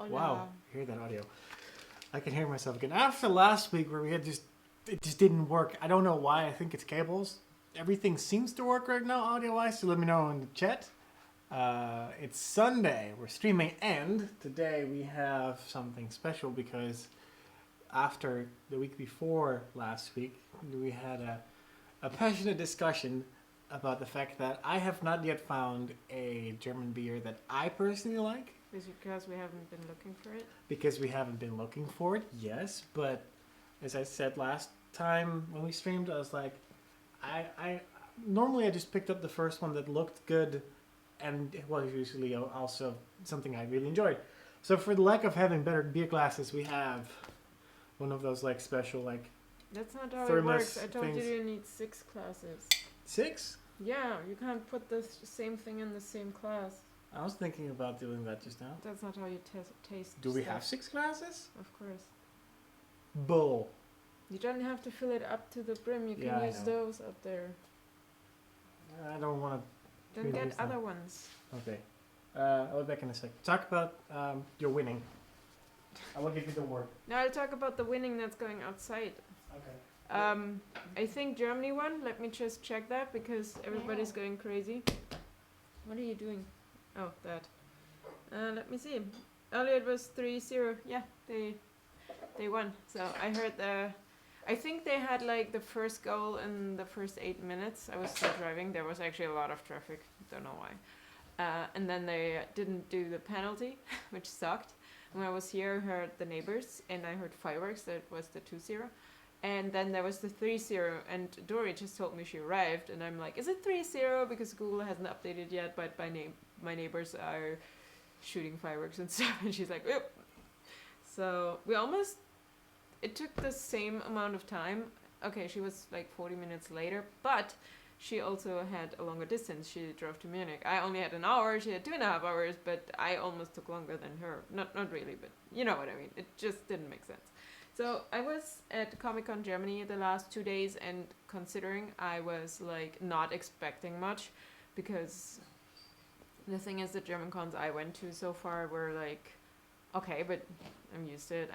Wow, hear that audio. I can hear myself again. After last week where it just didn't work. I don't know why. I think it's cables. Everything seems to work right now audio-wise, so let me know in the chat. It's Sunday. We're streaming, and today we have something special because after the week before last week, we had a passionate discussion about the fact that I have not yet found a German beer that I personally like. Is it because we haven't been looking for it? Because we haven't been looking for it, yes. But as I said last time when we streamed, I was like, I normally I just picked up the first one that looked good, and it was usually also something I really enjoyed. So for the lack of having better beer glasses, we have one of those like special like. That's not how it thermos works. I told things. you need 6 classes. 6? Yeah, you can't put the same thing in the same class. I was thinking about doing that just now. That's not how you taste. Do we stuff. have 6 glasses? Of course. Bull. You don't have to fill it up to the brim. You can Yeah, use those up there. I don't want to. Then get other ones. Okay. I'll be back in a sec. Talk about your winning. I will give you the word. Now I'll talk about the winning that's going outside. Okay. I think Germany won. Let me just check that because everybody's going crazy. What are you doing? Oh, that. Let me see. Earlier it was 3-0. Yeah, they won. So I heard I think they had like the first goal in the first 8 minutes. I was still driving. There was actually a lot of traffic. Don't know why. And then they didn't do the penalty, which sucked. When I was here, I heard the neighbors and I heard fireworks. That was the 2-0. And then there was the 3-0, and Dory just told me she arrived, and I'm like, is it 3-0? Because Google hasn't updated yet, but my neighbors are shooting fireworks and stuff, and she's like, yep. So it took the same amount of time. Okay, she was like 40 minutes later, but she also had a longer distance. She drove to Munich. I only had an hour, she had 2.5 hours, but I almost took longer than her. Not really, but you know what I mean. It just didn't make sense. So I was at ComicCon Germany the last 2 days, and considering I was like not expecting much, because the thing is the German cons I went to so far were like, okay, but I'm used to it.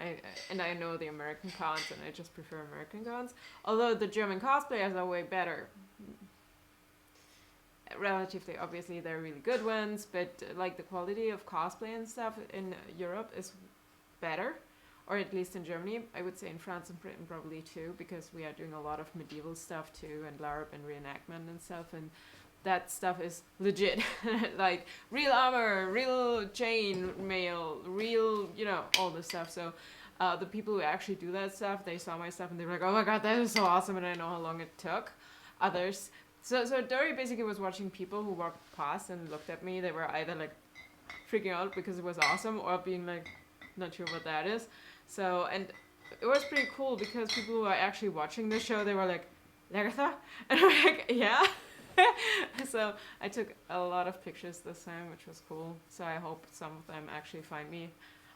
I know the American cons, and I just prefer American cons. Although the German cosplayers are way better. Relatively, obviously, they're really good ones, but like the quality of cosplay and stuff in Europe is better. Or at least in Germany. I would say in France and Britain probably too, because we are doing a lot of medieval stuff too, and LARP and reenactment and stuff, and that stuff is legit. Like real armor, real chain mail, real, all this stuff. So the people who actually do that stuff, they saw my stuff and they were like, oh my god, that is so awesome, and I know how long it took. Others. So Dory basically was watching people who walked past and looked at me. They were either like freaking out because it was awesome, or being like, not sure what that is. So, and it was pretty cool because people who are actually watching the show, they were like, Lagertha? And I'm like, yeah. So I took a lot of pictures this time, which was cool. So I hope some of them actually find me.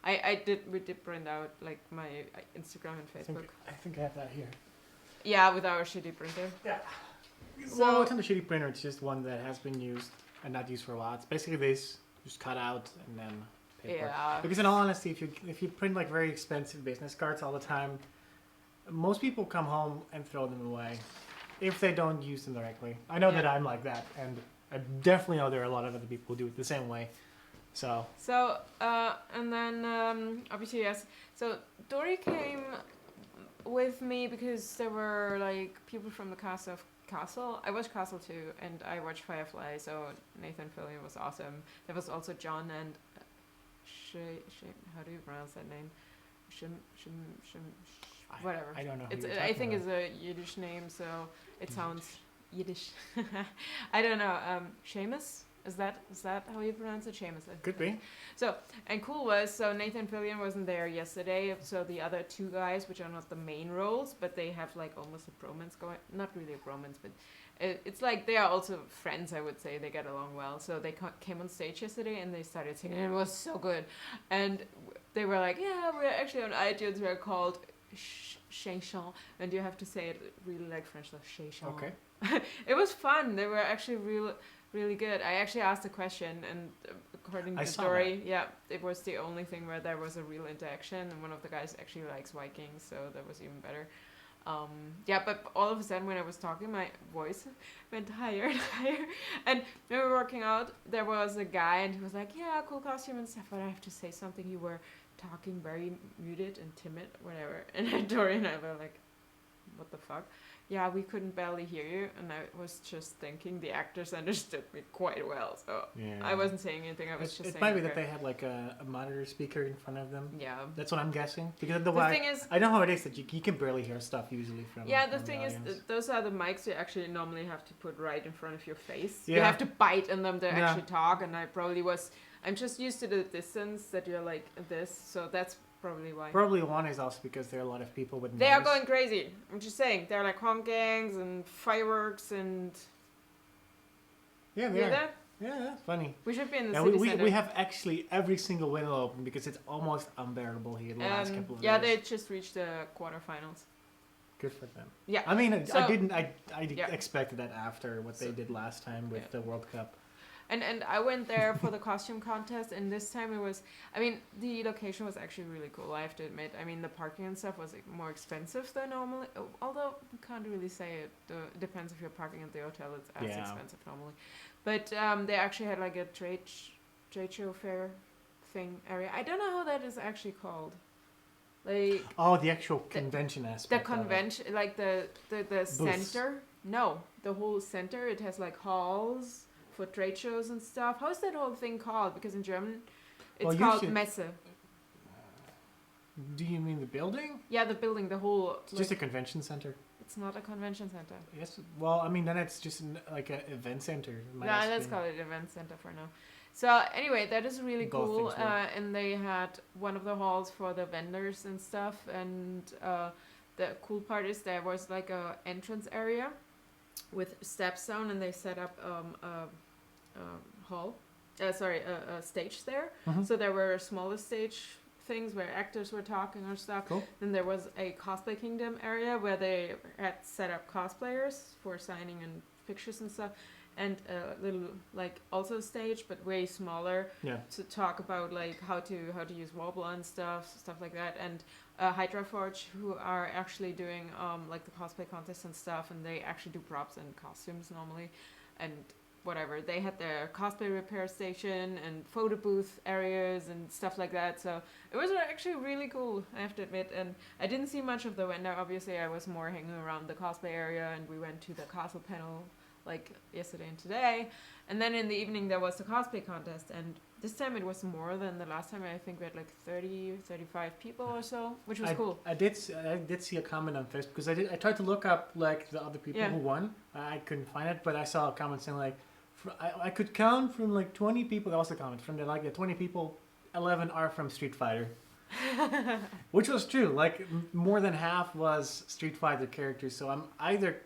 We did print out like my Instagram and Facebook. I think I have that here. Yeah, with our shitty printer. Yeah. So, well, it's not a shitty printer. It's just one that has been used and not used for a while. It's basically this, just cut out and then paper. Yeah. Because in all honesty, if you print like very expensive business cards all the time, most people come home and throw them away if they don't use them directly. I know that I'm like that, and I definitely know there are a lot of other people who do it the same way. So and then obviously yes. So Dory came with me because there were like people from the cast of Castle. I watched Castle too, and I watched Firefly. So Nathan Fillion was awesome. There was also John and how do you pronounce that name? Whatever. I don't know. I think it's a Yiddish name, so it sounds Yiddish. I don't know. Seamus? Is that how you pronounce it? Seamus. Could be. So, and cool was, so Nathan Fillion wasn't there yesterday, so the other 2 guys, which are not the main roles, but they have like almost a bromance going, not really a bromance, but it's like they are also friends, I would say. They get along well. So they came on stage yesterday and they started singing, and it was so good. And they were like, yeah, we're actually on iTunes, we're called Chanson, and you have to say it really like French, like Chanson. Okay. It was fun. They were actually really good. I actually asked a question, and according to I the saw story, yeah, it was the only thing where there was a real interaction, and one of the guys actually likes Vikings, so that was even better. Yeah, but all of a sudden when I was talking, my voice went higher and higher. And when we were working out, there was a guy, and he was like, "Yeah, cool costume and stuff, but I have to say something. You were talking very muted and timid, whatever." And Tori and I were like, "What the fuck?" "Yeah, we couldn't barely hear you." And I was just thinking the actors understood me quite well, so Yeah. I wasn't saying anything. I was just saying. It might be okay. that they had like a monitor speaker in front of them. Yeah. That's what I'm guessing. Because The thing is, I know how it is that you can barely hear stuff usually from. yeah, the from thing is, audience. those are the mics you actually normally have to put right in front of your face. Yeah. You have to bite in them to Yeah. actually talk, and I'm just used to the distance that you're like this, so that's probably why. Probably one is also because there are a lot of people with They are noise. going crazy. I'm just saying, they're like honkings and fireworks and. Yeah, You they hear are. that? Yeah, that's funny. We should be in the Yeah, city we center. we have actually every single window open because it's almost unbearable here the last couple of yeah, days. they just reached the quarterfinals. Good for them. Yeah. I mean, So- I Yeah. expected that after what they So- did last time with yeah. the World Cup. And I went there for the costume contest, and this time it was, I mean, the location was actually really cool, I have to admit. I mean, the parking and stuff was like, more expensive than normally, although you can't really say it. It depends if you're parking at the hotel, it's as Yeah. expensive normally. But they actually had like a trade show fair thing area. I don't know how that is actually called. Like, Oh, the actual convention aspect. the of it. convention, like the center. No, the whole center. It has like halls for trade shows and stuff. How's that whole thing called? Because in German, it's Well, called usually- Messe. Do you mean the building? Yeah, the building, the whole. It's just a convention center. It's not a convention center. Yes. Well, I mean, then it's just like an event center. No, let's call it event center for now. So anyway, that is really Both cool. things work. And they had one of the halls for the vendors and stuff. And the cool part is there was like a entrance area with steps down, and they set up a stage there. Mhm. So there were smaller stage things where actors were talking or stuff. Cool. Then there was a cosplay kingdom area where they had set up cosplayers for signing and pictures and stuff, and a little like also stage but way smaller Yeah. to talk about like how to use Wobble and stuff like that, and Hydra Forge, who are actually doing like the cosplay contest and stuff, and they actually do props and costumes normally, and whatever. They had their cosplay repair station and photo booth areas and stuff like that. So it was actually really cool, I have to admit. And I didn't see much of the vendor. Obviously, I was more hanging around the cosplay area, and we went to the castle panel like yesterday and today. And then in the evening, there was the cosplay contest. And this time it was more than the last time. I think we had like 30, 35 people or so, which was cool. I did see a comment on Facebook because I tried to look up like the other people Yeah. who won. I couldn't find it, but I saw a comment saying like, I could count from like 20 people. That was the comment from the 20 people, 11 are from Street Fighter, which was true. Like more than half was Street Fighter characters. So I'm either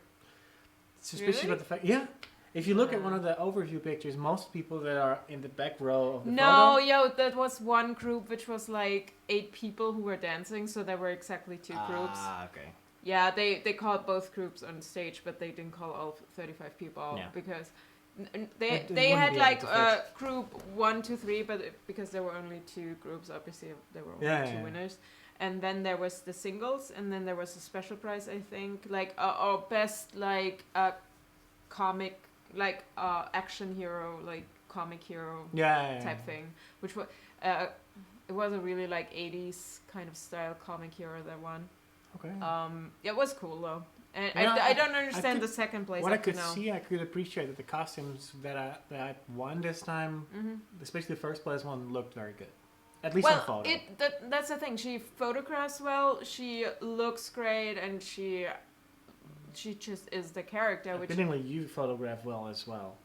suspicious Really? about the fact. Yeah, if you look at one of the overview pictures, most people that are in the back row of the No, photo, that was one group which was like 8 people who were dancing, so there were exactly 2 groups. Ah, okay. Yeah, they called both groups on stage, but they didn't call all 35 people Yeah. because It they wouldn't had be like able to group 1, 2, 3, but because there were only 2 groups, obviously there were only Yeah, 2 yeah. winners. And then there was the singles, and then there was a special prize, I think, like or best like comic, like action hero, like comic hero Yeah. type thing, which was it was a really like 80s kind of style comic hero that won. Okay. It was cool though, and Yeah, I don't understand could- the second place. What I up to could now. see, I could appreciate that the costumes that I won this time, Mhm. especially the first place one, looked very good. At least on Well, photo. that's the thing. She photographs well. She looks great, and she just is the character. Which Admittedly, you photograph well as well.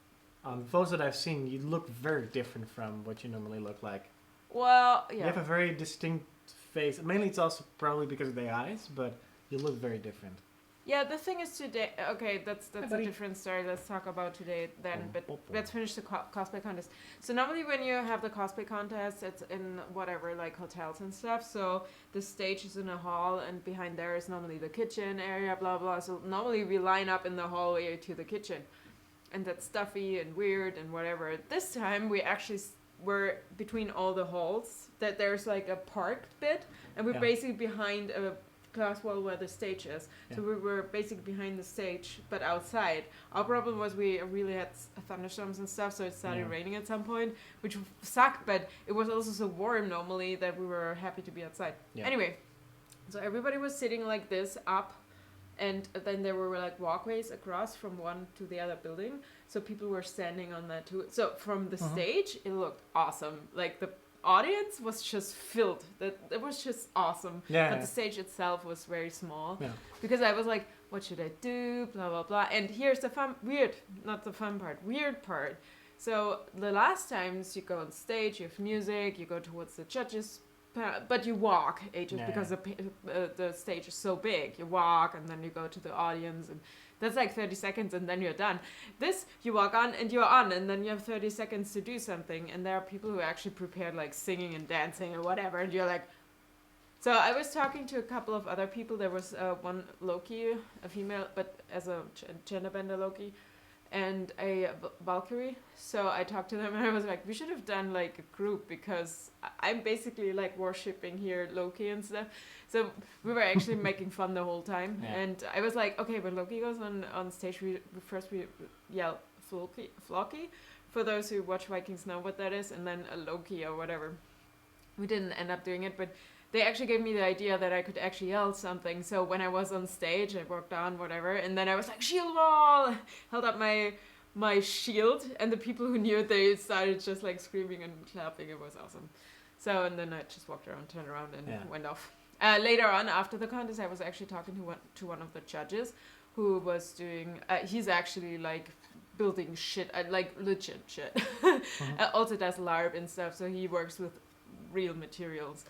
On the photos that I've seen, you look very different from what you normally look like. well, You yeah. have a very distinct face. Mainly, it's also probably because of the eyes, but you look very different. Yeah, the thing is today. Okay, that's a buddy. different story. Let's talk about today then. Boom, But boom, boom. let's finish the cosplay contest. So normally when you have the cosplay contest, it's in whatever like hotels and stuff. So the stage is in a hall, and behind there is normally the kitchen area, blah blah. So normally we line up in the hallway to the kitchen. and that's stuffy and weird and whatever. This time we actually were between all the halls, that there's like a parked bit, and we're basically behind a glass wall where the stage is. So we were basically behind the stage, but outside. Our problem was we really had thunderstorms and stuff, so it started raining at some point, which sucked, but it was also so warm normally that we were happy to be outside. Anyway, so everybody was sitting like this up, and then there were like walkways across from one to the other building, so people were standing on that too. So from the stage, it looked awesome. Like the audience was just filled. That it was just awesome. But the stage itself was very small. Because I was like, what should I do? Blah blah blah. And here's the weird part. So the last times you go on stage, you have music, you go towards the judges. But you walk ages because the stage is so big. You walk and then you go to the audience, and that's like 30 seconds and then you're done. This, you walk on and you're on, and then you have 30 seconds to do something, and there are people who actually prepared like singing and dancing or whatever, and you're like... So I was talking to a couple of other people. There was one Loki, a female, but as a gender bender Loki, and a Valkyrie. So I talked to them and I was like, we should have done like a group, because I'm basically like worshipping here Loki and stuff. So we were actually making fun the whole time. And I was like, okay, when Loki goes on stage, we yell Floki. For those who watch Vikings know what that is, and then a Loki or whatever. We didn't end up doing it, but they actually gave me the idea that I could actually yell something. So when I was on stage, I walked on, whatever, and then I was like, shield wall! Held up my shield, and the people who knew it, they started just like screaming and clapping. It was awesome. So, and then I just walked around, turned around, and went off. Later on, after the contest, I was actually talking to one of the judges, who was doing, he's actually like building shit, like legit shit. Also does LARP and stuff, so he works with real materials.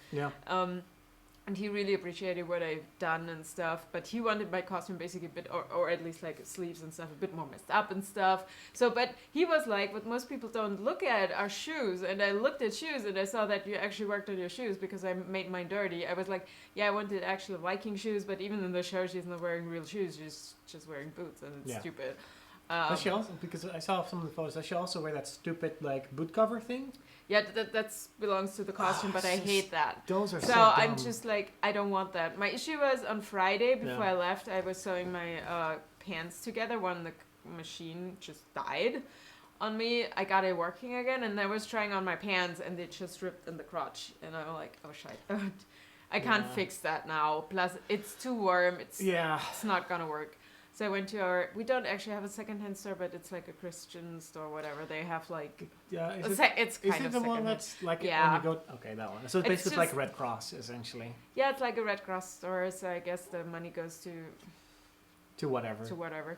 And he really appreciated what I've done and stuff, but he wanted my costume basically a bit, or at least like sleeves and stuff, a bit more messed up and stuff. So, but he was like, what most people don't look at are shoes. And I looked at shoes and I saw that you actually worked on your shoes, because I made mine dirty. I was like, yeah, I wanted actual Viking shoes, but even in the show, she's not wearing real shoes. She's just wearing boots, and it's stupid. Does she also, because I saw some of the photos, does she also wear that stupid like boot cover thing? Yeah, that belongs to the costume, but I hate that. Those are so dumb. I'm just like, I don't want that. My issue was on Friday, before I left, I was sewing my pants together when the machine just died on me. I got it working again, and I was trying on my pants, and it just ripped in the crotch. And I'm like, oh shit. I can't fix that now. Plus, it's too warm. It's not gonna work. So I went to we don't actually have a secondhand store, but it's like a Christian store, whatever. They have like... it's kind of the one that's like when you go... Okay, that one. So it's basically just like Red Cross, essentially. Yeah, it's like a Red Cross store, so I guess the money goes to... To whatever.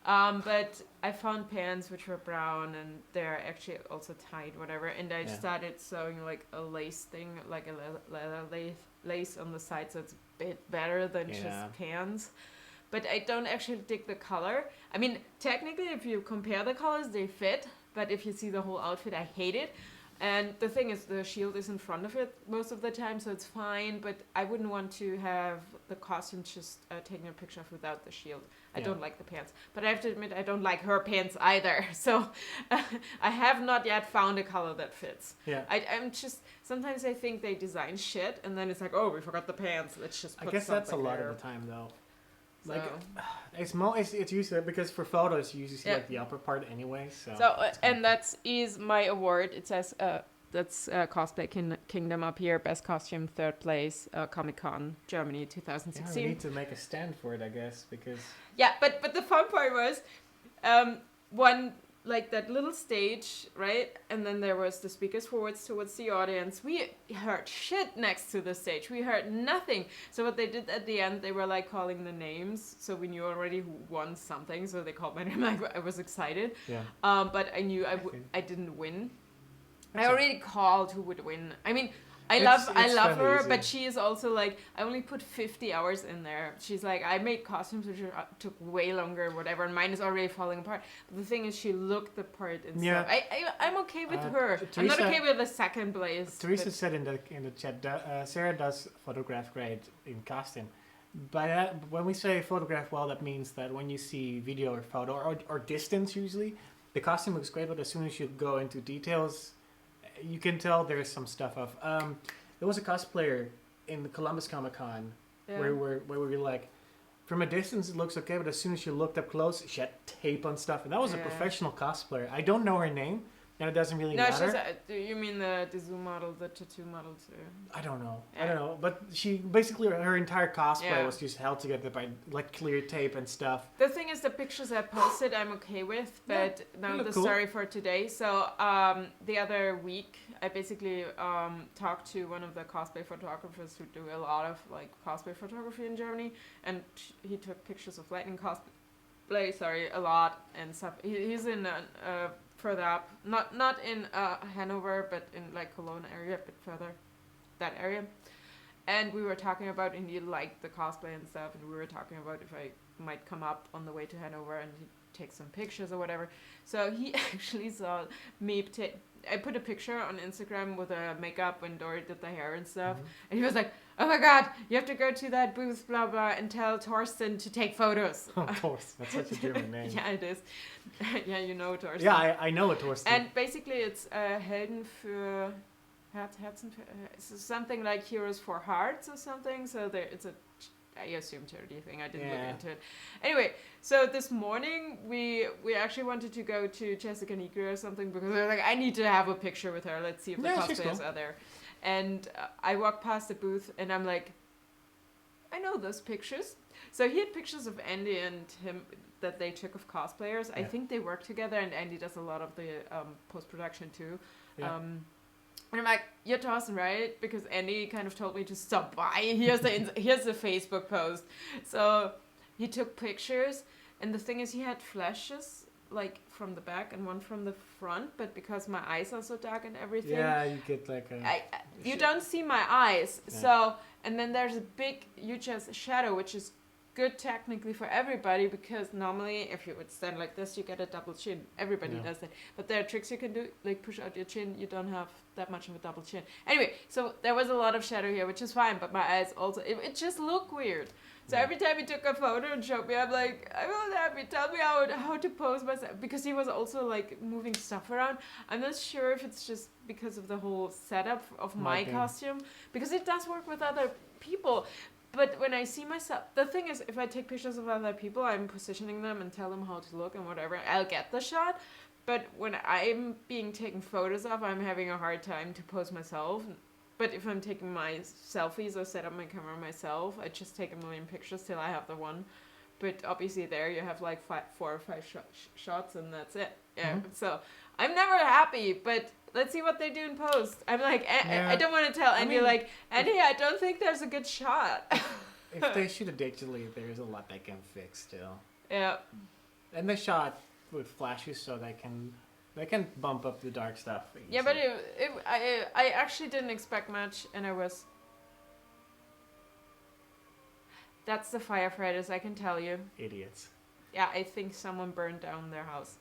But I found pants which were brown, and they're actually also tied, whatever. And I started sewing like a lace thing, like a leather lace on the side, so it's a bit better than just pants. But I don't actually dig the color. I mean, technically, if you compare the colors, they fit. But if you see the whole outfit, I hate it. And the thing is, the shield is in front of it most of the time, so it's fine. But I wouldn't want to have the costume just taking a picture of without the shield. I don't like the pants. But I have to admit, I don't like her pants either. So I have not yet found a color that fits. I'm just... Sometimes I think they design shit, and then it's like, oh, we forgot the pants. Let's just put something there. I guess that's a lot of the time, though. Like it's usually, because for photos you usually see like the upper part anyway. So and that is my award. It says that's Cosplay Kingdom up here, best costume, 3rd place, ComicCon Germany 2016. We need to make a stand for it, I guess, because but the fun part was one, like that little stage, right? And then there was the speakers forwards towards the audience. We heard shit next to the stage. We heard nothing. So what they did at the end, they were like calling the names. So we knew already who won something. So they called my name. I was excited. But I knew I didn't win. I already called who would win. I mean, I love her, easy. But she is also like, I only put 50 hours in there. She's like, I made costumes which took way longer, whatever, and mine is already falling apart. But the thing is, she looked the part and stuff. I'm okay with her. Teresa, I'm not okay with the second place. Teresa said in the chat, Sarah does photograph grade in costume. By that, when we say photograph well, that means that when you see video or photo or distance, usually the costume looks great, but as soon as you go into details, you can tell there's some stuff off. There was a cosplayer in the Columbus ComicCon where we were like, from a distance it looks okay, but as soon as you looked up close, she had tape on stuff, and that was a professional cosplayer. I don't know her name, and it doesn't really matter. You mean the Zoom model, the tattoo model too? I don't know. Yeah. I don't know. But she basically, her entire cosplay was just held together by like clear tape and stuff. The thing is, the pictures I posted, I'm okay with, but now the story for today. So the other week, I basically talked to one of the cosplay photographers who do a lot of like cosplay photography in Germany, and he took pictures of Lightning cosplay, a lot and stuff. He's in further up, not in Hanover, but in like Cologne area, a bit further, that area. And we were talking about, and he liked the cosplay and stuff, and we were talking about if I might come up on the way to Hanover and take some pictures or whatever. So he actually saw me I put a picture on Instagram with a makeup when Dory did the hair and stuff, and he was like, "Oh my god, you have to go to that booth, blah blah, and tell Torsten to take photos." Oh, Torsten, that's such a German name. Yeah, it is. Yeah, you know Torsten. Yeah, I know a Torsten. And basically, it's Helden für Herzen, something like Heroes for Hearts or something. So it's a, I assume, charity thing. I didn't look into it. Anyway, so this morning we actually wanted to go to Jessica Nigri or something because we were like, I need to have a picture with her. Let's see if the cosplayers are there. And I walked past the booth and I'm like, I know those pictures. So he had pictures of Andy and him that they took of cosplayers. I think they work together, and Andy does a lot of the post-production too. Yeah. And I'm like, you're Torsten, right? Because Andy kind of told me to stop by. Here's the Facebook post. So he took pictures, and the thing is, he had flashes like from the back and one from the front, but because my eyes are so dark and everything, you get like you don't see my eyes. Yeah. So, and then there's a big huge shadow, which is good technically for everybody, because normally if you would stand like this, you get a double chin. Everybody does that, but there are tricks you can do, like push out your chin, you don't have that much of a double chin. Anyway, so there was a lot of shadow here, which is fine, but my eyes also, it just looked weird. So every time he took a photo and showed me, I'm like, I'm not happy, tell me how to pose myself, because he was also like moving stuff around. I'm not sure if it's just because of the whole setup of my costume, because it does work with other people. But when I see myself, the thing is, if I take pictures of other people, I'm positioning them and tell them how to look and whatever, I'll get the shot. But when I'm being taken photos of, I'm having a hard time to pose myself. But if I'm taking my selfies or set up my camera myself, I just take a million pictures till I have the one. But obviously there you have like 4 or 5 shots and that's it. Yeah. Mm-hmm. So I'm never happy, but let's see what they do in post. I'm like, I don't want to tell Andy, like, Andy, I don't think there's a good shot. If they shoot it digitally, there's a lot they can fix still. Yeah. And they shot with flashes, so they can bump up the dark stuff. Yeah, but I actually didn't expect much, and I was. That's the firefighters, I can tell you. Idiots. Yeah, I think someone burned down their house.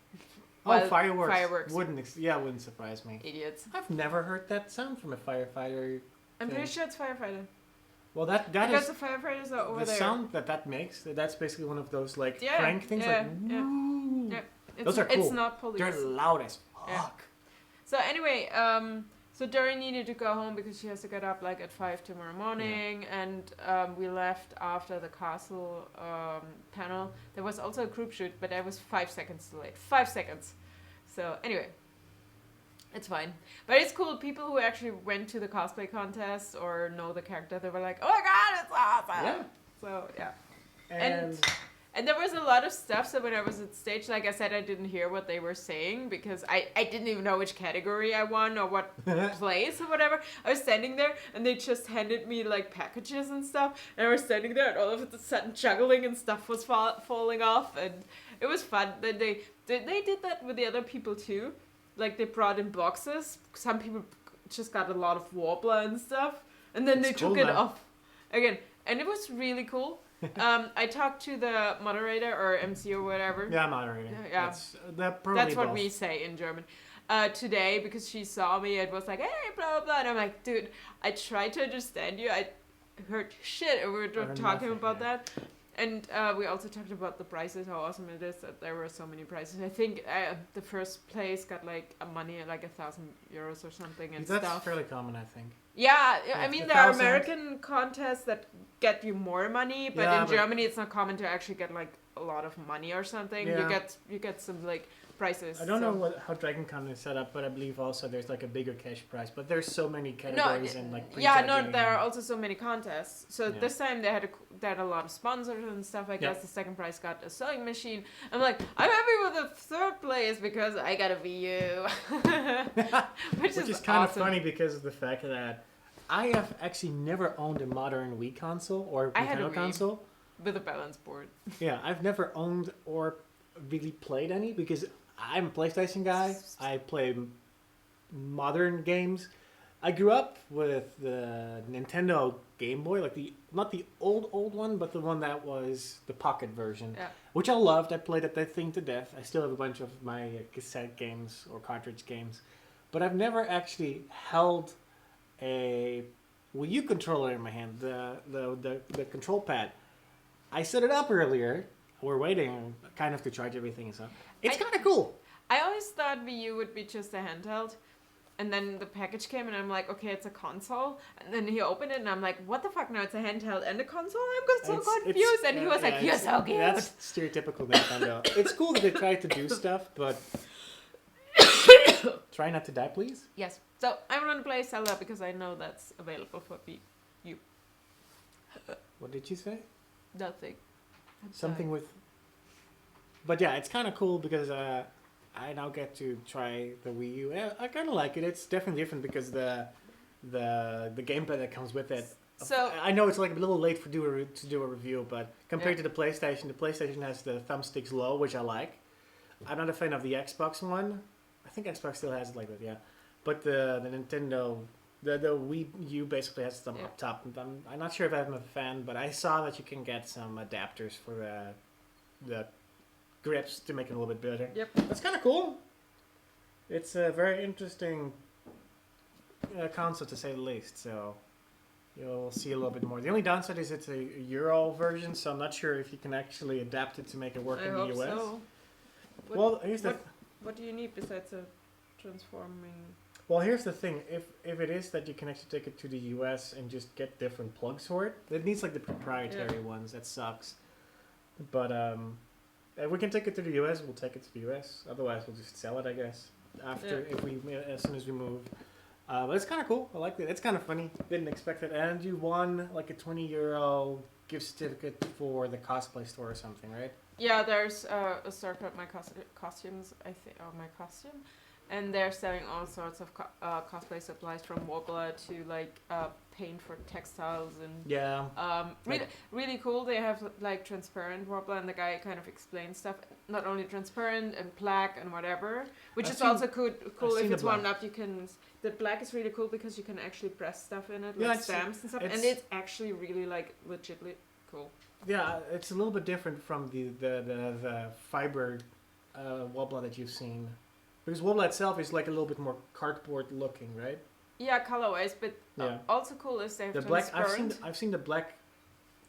Well, fireworks. Wouldn't surprise me. Idiots. I've never heard that sound from a firefighter. I'm pretty sure it's firefighter. Well, that because is the firefighters are over the there. The sound that makes. That's basically one of those like crank things. Woo. Yeah. Those are cool. It's not police. They're loud as fuck. Yeah. So anyway, so Dory needed to go home because she has to get up like at 5 tomorrow morning, and we left after the castle panel. There was also a group shoot, but I was 5 seconds delayed. 5 seconds. So anyway, it's fine. But it's cool. People who actually went to the cosplay contest or know the character, they were like, "Oh my god, it's awesome!" Yeah. So yeah. And there was a lot of stuff, so when I was at stage, like I said, I didn't hear what they were saying because I didn't even know which category I won or what place or whatever. I was standing there and they just handed me like packages and stuff, and I was standing there and all of a sudden juggling and stuff was falling off, and it was fun. Then they did that with the other people too. Like they brought in boxes. Some people just got a lot of Warbler and stuff, and then they took it off again, and it was really cool. I talked to the moderator or MC or whatever. Yeah, moderator. Yeah, that's what we say in German. Today, because she saw me and was like, "Hey, blah blah blah," and I'm like, "Dude, I tried to understand you. heard shit, and we were heard talking nothing, about yeah. that. And we also talked about the prices, how awesome it is that there were so many prices. I think the first place got like a money like €1,000 or something and That's stuff. fairly common, I think. Yeah, I Like mean 1,000. there are American contests that get you more money, but Yeah, in but- Germany it's not common to actually get like a lot of money or something. Yeah. You get some like prizes. I don't so. know how Dragon Con is set up, but I believe also there's like a bigger cash prize. But there's so many categories and like prejudging there are and- also so many contests. So Yeah. this time they had a lot of sponsors and stuff. I guess Yeah. the second prize got a sewing machine. I'm like, I'm happy with the third place because I got a Wii U, which Which is is kind of awesome. funny because of the fact that I have actually never owned a modern Wii console or I had a Nintendo Wii. console. With a balance board. Yeah, I've never owned or really played any because I'm a PlayStation guy. I play modern games. I grew up with the Nintendo Game Boy, like not the old one, but the one that was the pocket version, Yeah. which I loved. I played that thing to death. I still have a bunch of my cassette games or cartridge games, but I've never actually held a Wii U controller in my hand. The control pad. I set it up earlier. We're waiting kind of to charge everything and stuff. It's kind of cool. I always thought Wii U would be just a handheld. And then the package came and I'm like, okay, it's a console. And then he opened it and I'm like, what the fuck? No, it's a handheld and a console? I'm so confused. And he was like, you're so cute. That's stereotypical Nintendo. It's cool that they try to do stuff, but try not to die, please. Yes. So I'm going to play Zelda because I know that's available for Wii U. What did you say? Nothing. I'm Something sorry. with... But yeah, it's kind of cool because I now get to try the Wii U. Yeah, I kind of like it. It's definitely different because the gamepad that comes with it. So I know it's like a little late to do a review, but compared to the PlayStation has the thumbsticks low, which I like. I'm not a fan of the Xbox one. I think Xbox still has it like that, yeah. But the Nintendo, the Wii U basically has them up top. I'm not sure if I'm a fan, but I saw that you can get some adapters for the grips to make it a little bit better. Yep. That's kind of cool. It's a very interesting console to say the least. So you'll see a little bit more. The only downside is it's a Euro version, so I'm not sure if you can actually adapt it to make it work I in the hope US. so. Well, here's the What do you need besides a transforming? here's the thing. If it is that you can actually take it to the US and just get different plugs for it, it needs like the proprietary ones. That sucks. But if we can take it to the US, we'll take it to the US. Otherwise, we'll just sell it, I guess. After as soon as we move. But it's kind of cool. I like it. It's kind of funny. Didn't expect it. And you won like a €20 gift certificate for the cosplay store or something, right? Yeah, there's a store called My Costumes, I think, or My Costume, and they're selling all sorts of cosplay supplies from Wobbler to like paint for textiles and Yeah. really cool. They have like transparent Wobbler, and the guy kind of explains stuff. Not only transparent and black and whatever, which I've is seen- also cool. I've If seen it's the warmed black. up, you can. The black is really cool because you can actually press stuff in it, Yeah, like it's- stamps and stuff, and it's- it's actually really like legitly cool. Yeah, it's a little bit different from the fiber Wobbler that you've seen. Because Wobbler itself is like a little bit more cardboard looking, right? Yeah, colorways, but Yeah. also cool is they have The black transparent. I've seen the black.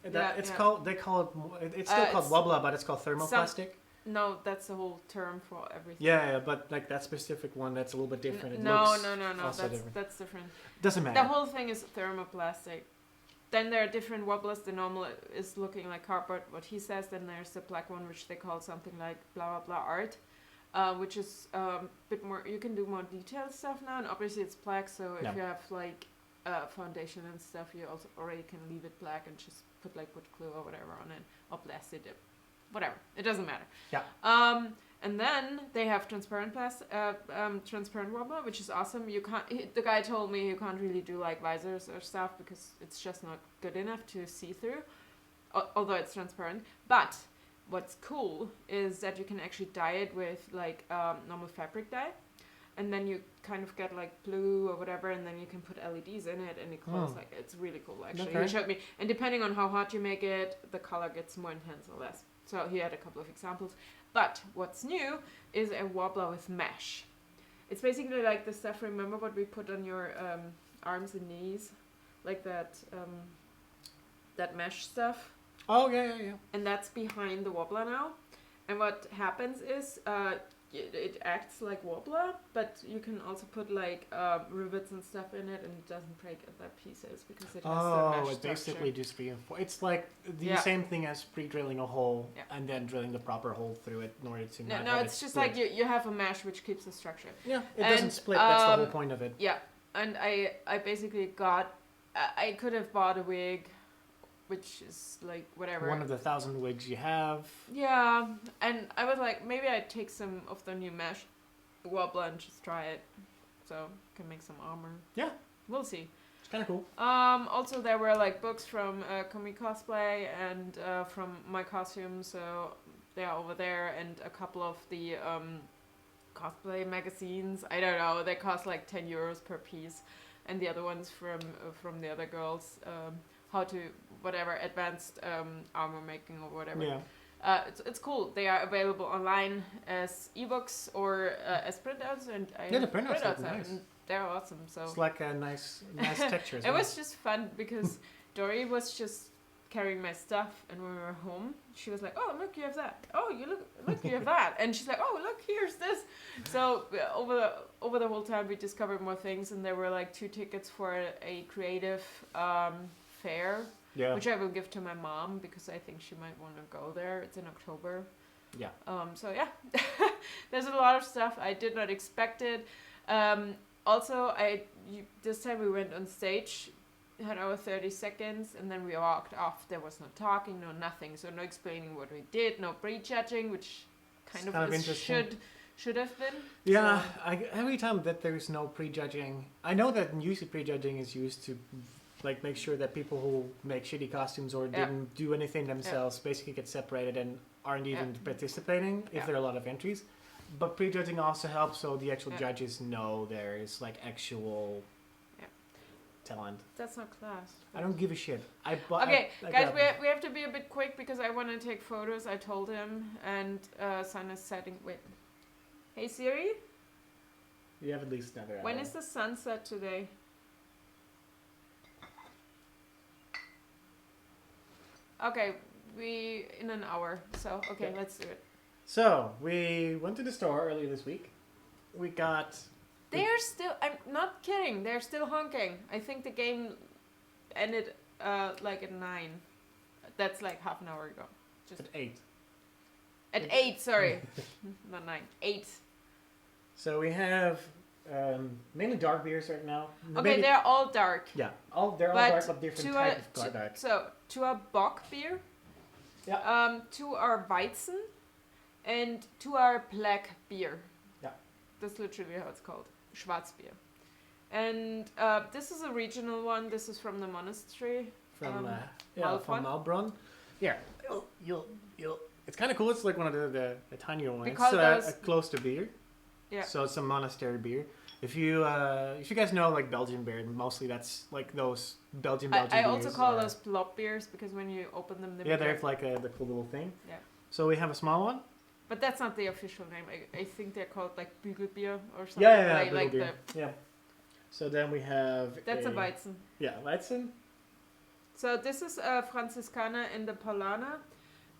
Yeah, It's yeah. called it's still called it's Wobbler, but it's called thermoplastic. No, that's the whole term for everything. Yeah, but like that specific one, that's a little bit different. It No, looks no. also different. That's different. Doesn't matter. The whole thing is thermoplastic. Then there are different wobblers. The normal is looking like cardboard, what he says. Then there's the black one, which they call something like blah blah blah art, which is a bit more. You can do more detailed stuff now, and obviously it's black. So if you have like foundation and stuff, you also already can leave it black and just put like wood glue or whatever on it, or plastic dip, whatever. It doesn't matter. Yeah. And then they have transparent transparent wobbler, which is awesome. You can't. The guy told me you can't really do like visors or stuff because it's just not good enough to see through, although it's transparent. But what's cool is that you can actually dye it with like normal fabric dye, and then you kind of get like blue or whatever, and then you can put LEDs in it, and it glows like it's really cool actually. Okay. He showed me, and depending on how hot you make it, the color gets more intense or less. So he had a couple of examples. But what's new is a wobbler with mesh. It's basically like the stuff, remember what we put on your arms and knees? Like that that mesh stuff. Oh, yeah. And that's behind the wobbler now. And what happens is it acts like wobbler, but you can also put like rivets and stuff in it, and it doesn't break at that pieces because it has the mesh it structure. basically just reinforces. It's like the same thing as pre-drilling a hole and then drilling the proper hole through it in order to not No, have it's it just split. like you have a mesh which keeps the structure. Yeah, it doesn't split. That's the whole point of it. Yeah, and I basically got... I could have bought a wig, which is like whatever. One of the 1,000 wigs you have. Yeah, and I was like, maybe I'd take some of the new mesh wobbler and just try it, so can make some armor. Yeah, we'll see. It's kind of cool. Also there were like books from Cosplay and from my costume, so they are over there, and a couple of the cosplay magazines. I don't know, they cost like 10 euros per piece, and the other ones from the other girls. How to whatever advanced armor making or whatever. Yeah. It's cool. They are available online as ebooks or as printouts, and the printouts are nice. And they're awesome. So it's like a nice texture. It was just fun because Dory was just carrying my stuff, and when we were home, she was like, "Oh, look, you have that. Oh, look, you have that." And she's like, "Oh, look, here's this." So over the whole time, we discovered more things, and there were like 2 tickets for a creative fair, which I will give to my mom because I think she might want to go there. It's in October. Yeah. So yeah, there's a lot of stuff I did not expect it. Also, this time we went on stage, had our 30 seconds, and then we walked off. There was no talking, no nothing, so no explaining what we did, no pre-judging, which kind of should have been. Yeah, so. Every time that there's no prejudging, I know that usually prejudging is used to like make sure that people who make shitty costumes or didn't do anything themselves basically get separated and aren't even participating if there are a lot of entries. But prejudging also helps so the actual judges know there is like actual talent. That's not class. I don't give a shit. Okay, guys, we have to be a bit quick because I want to take photos. I told him, and sun is setting. Wait. Hey Siri? You have at least another hour. When is the sunset today? Okay, in an hour. So, okay, let's do it. So, we went to the store earlier this week. We got... They're still... I'm not kidding. They're still honking. I think the game ended like at 9. That's like half an hour ago. Just at 8. At 8, sorry. Not 9. 8. So we have mainly dark beers right now. Okay, maybe, they're all dark. Yeah, they're all dark, but different type of dark. So, 2 are Bock beer. Yeah. 2 are Weizen. And 2 are black beer. Yeah. That's literally how it's called. Schwarzbier. And this is a regional one. This is from the monastery. From Malbronn. Yeah. You'll. It's kind of cool. It's like one of the tinier ones. It's a cloister beer. Yeah. So it's a monastery beer. If you guys know like Belgian beer, mostly that's like those Belgian beers. I also call those plop beers because when you open them, they have like the cool little thing. Yeah. So we have a small one. But that's not the official name. I think they're called like Bügelbier or something. Yeah, like yeah. So then we have that's a Weizen. Yeah, Weizen. So this is a Franziskaner and the Paulaner.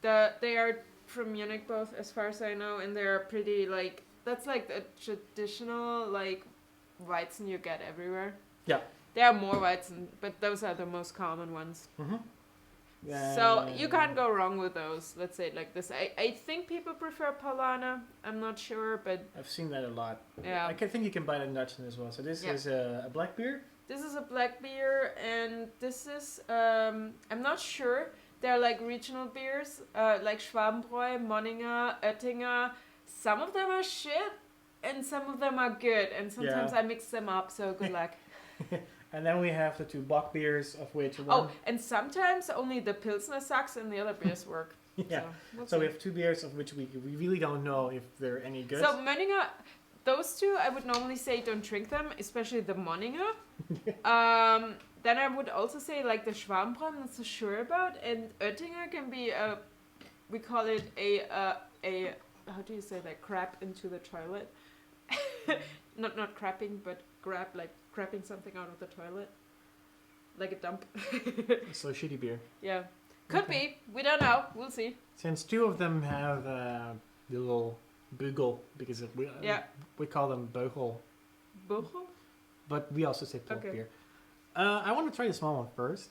They are from Munich both, as far as I know, and they're pretty like that's like the traditional like Weizen you get everywhere. Yeah. There are more Weizen, but those are the most common ones. Mm-hmm. So you can't go wrong with those. Let's say it like this. I think people prefer Paulaner. I'm not sure, but I've seen that a lot. Yeah. I think you can buy it in Dutchland as well. So this is a black beer. This is a black beer, and this is I'm not sure. They're like regional beers, like Schwabenbräu, Monninger, Oettinger. Some of them are shit, and some of them are good. And sometimes I mix them up. So good luck. And then we have the 2 Bock beers, of which one... Oh, and sometimes only the Pilsner sucks and the other beers work. Yeah. So we have 2 beers of which we really don't know if they're any good. So Monninger, those 2, I would normally say don't drink them, especially the Monninger. Then I would also say like the Schwabenbräu, I'm not so sure about. And Oettinger can be we call it a how do you say that? Crap into the toilet. not crapping, but grab like crapping something out of the toilet. like a dump. So shitty beer. Yeah. Could be. We don't know. We'll see. Since two of them have the little bugle, because we call them beugel. Beugel? But we also say port Okay. beer. I want to try the small one first.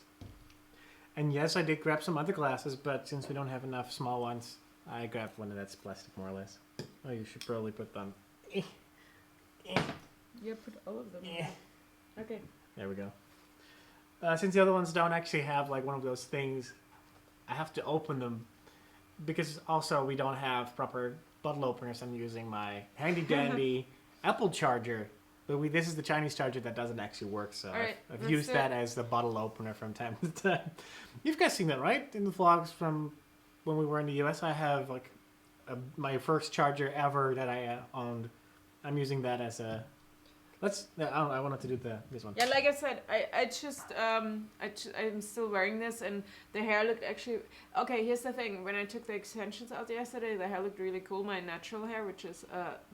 And yes, I did grab some other glasses, but since we don't have enough small ones, I grabbed one that's plastic, more or less. Oh, you should probably put them. Yeah, put all of them. Okay. There we go. Since the other ones don't actually have like one of those things, I have to open them. Because also we don't have proper bottle openers. I'm using my handy dandy Apple charger. But this is the Chinese charger that doesn't actually work, so Alright, I've used that as the bottle opener from time to time. You've guys seen that, right? In the vlogs from when we were in the US, I have like my first charger ever that I owned. I'm using that as a... I wanted to do this one. Yeah, like I said, I'm still wearing this, and the hair looked actually... Okay, here's the thing. When I took the extensions out yesterday, the hair looked really cool. My natural hair, which is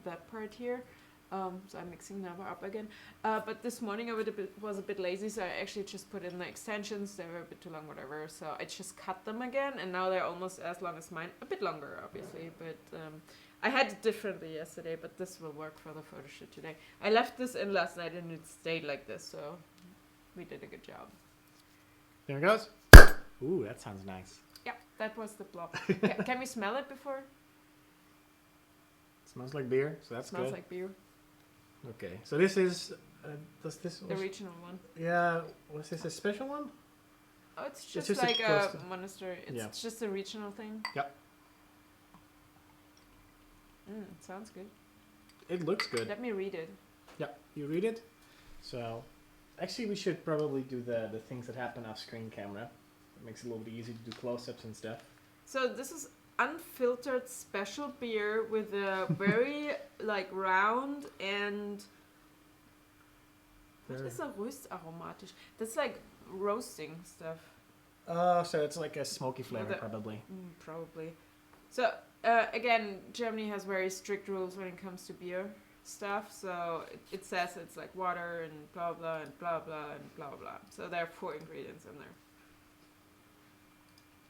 that part here. So I'm mixing them up again. But this morning I was a bit lazy, so I actually just put in the extensions. They were a bit too long, whatever. So I just cut them again, and now they're almost as long as mine. A bit longer, obviously, but I had it differently yesterday, but this will work for the photo shoot today. I left this in last night, and it stayed like this, so we did a good job. There it goes. Ooh, that sounds nice. Yeah, that was the blob. Can we smell it before? It smells like beer, so that's Smells good. like beer. Okay, so this is... The regional one. Yeah, was this a special one? Oh, it's just just like a a monastery. It's just a regional thing. Yep. It sounds good. It looks good. Let me read it. Yeah, you read it. So, actually we should probably do the things that happen off screen camera. It makes it a little bit easy to do close-ups and stuff. So this is unfiltered special beer with a very like round and... What is a röstaromatisch? That's like roasting stuff. Oh, so it's like a smoky flavor, probably. Probably. So, again, Germany has very strict rules when it comes to beer stuff. So it says it's like water and blah blah and blah blah and blah blah. So there are 4 ingredients in there.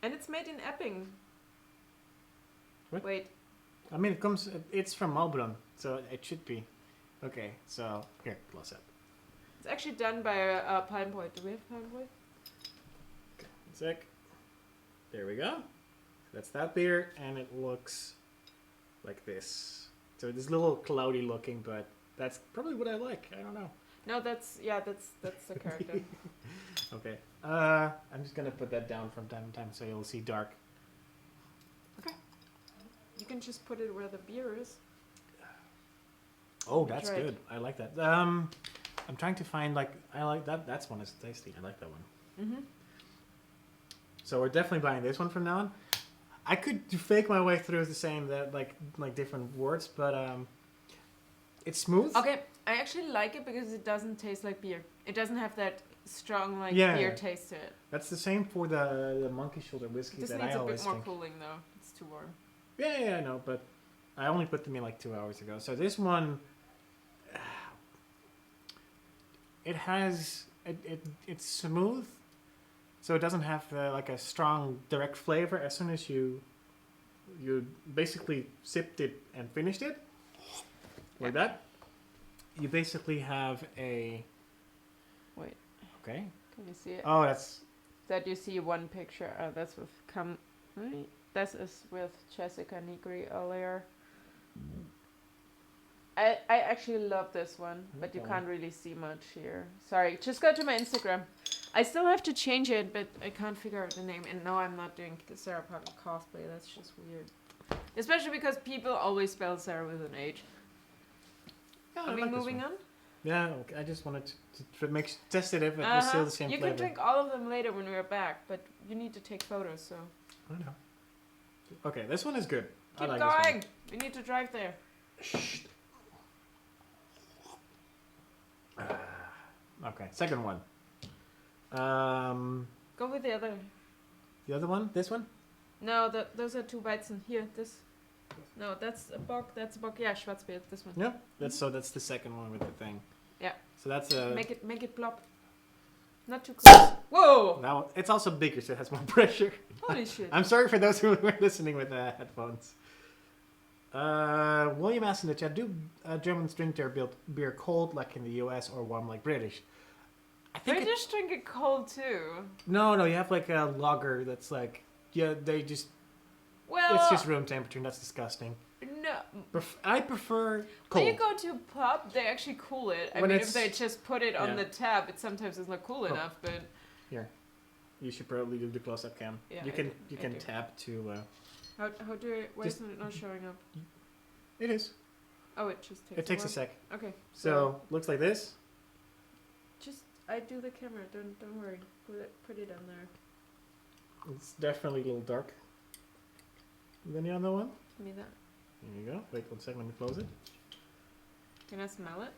And it's made in Epping. What? Wait. I mean, it's from Melbourne, so it should be. Okay, so here, close up. It's actually done by a Palm Boy. Do we have Palm Boy? Okay, one sec. There we go. That's that beer, and it looks like this. So it's a little cloudy looking, but that's probably what I like. I don't know. No, that's the character. Okay. I'm just gonna put that down from time to time so you'll see dark. Okay. You can just put it where the beer is. Oh, that's good. I like that. I'm trying to find I like that. That's one is tasty. I like that one. Mhm. So we're definitely buying this one from now on. I could fake my way through the same that like different words, but it's smooth. Okay, I actually like it because it doesn't taste like beer. It doesn't have that strong beer taste to it. That's the same for the monkey shoulder whiskey that I always This needs a bit more think. cooling though. It's too warm. Yeah, I know, but I only put them in like 2 hours ago. So this one, it's smooth, so it doesn't have like a strong direct flavor. As soon as you basically sipped it and finished it, like that, you basically have a... Wait. Okay. Can you see it? Oh, that's... That you see one picture. That's with right? This is with Jessica Nigri earlier. I actually love this one, but you can't really see much here. Sorry, just go to my Instagram. I still have to change it, but I can't figure out the name. And no, I'm not doing the Sara cosplay. That's just weird. Especially because people always spell Sara with an H. Yeah, Are we moving on? Yeah, okay. I just wanted to test it if it was still the same flavor. You can drink all of them later when we're back, but you need to take photos, so... I know. Okay, this one is good. Keep I like going! This We need to drive there. Shh. Okay, second one. Go with the other. The other one? This one? No, those are 2 bites in here. This. No, that's a bock. That's a bock. Yeah, Schwarzbier. This one. Yeah. That's the second one with the thing. Yeah. So that's a... Make it plop. Not too close. Whoa! Now it's also bigger, so it has more pressure. Holy shit. I'm sorry for those who were listening with headphones. William asked in the chat, do Germans drink their beer cold like in the US or warm like British? I think British drink it cold too. No, you have like a lager that's like, yeah, they just, Well, it's just room temperature and that's disgusting. no. I prefer When cold. you go to a pub, they actually cool it. I When mean, it's- if they just put it on yeah. the tab, it sometimes is not cool enough. But Here, you should probably do the close-up cam. Yeah, you I can do, you I can do. tap to. how do I? Why Just- isn't it not showing up? It is. Oh, it just takes. It takes a while. sec. Okay. So looks like this. Just I do the camera. Don't worry. Put it on there. It's definitely a little dark than the other one. Give me that. There you go. Wait 1 second when you close it. Can I smell it?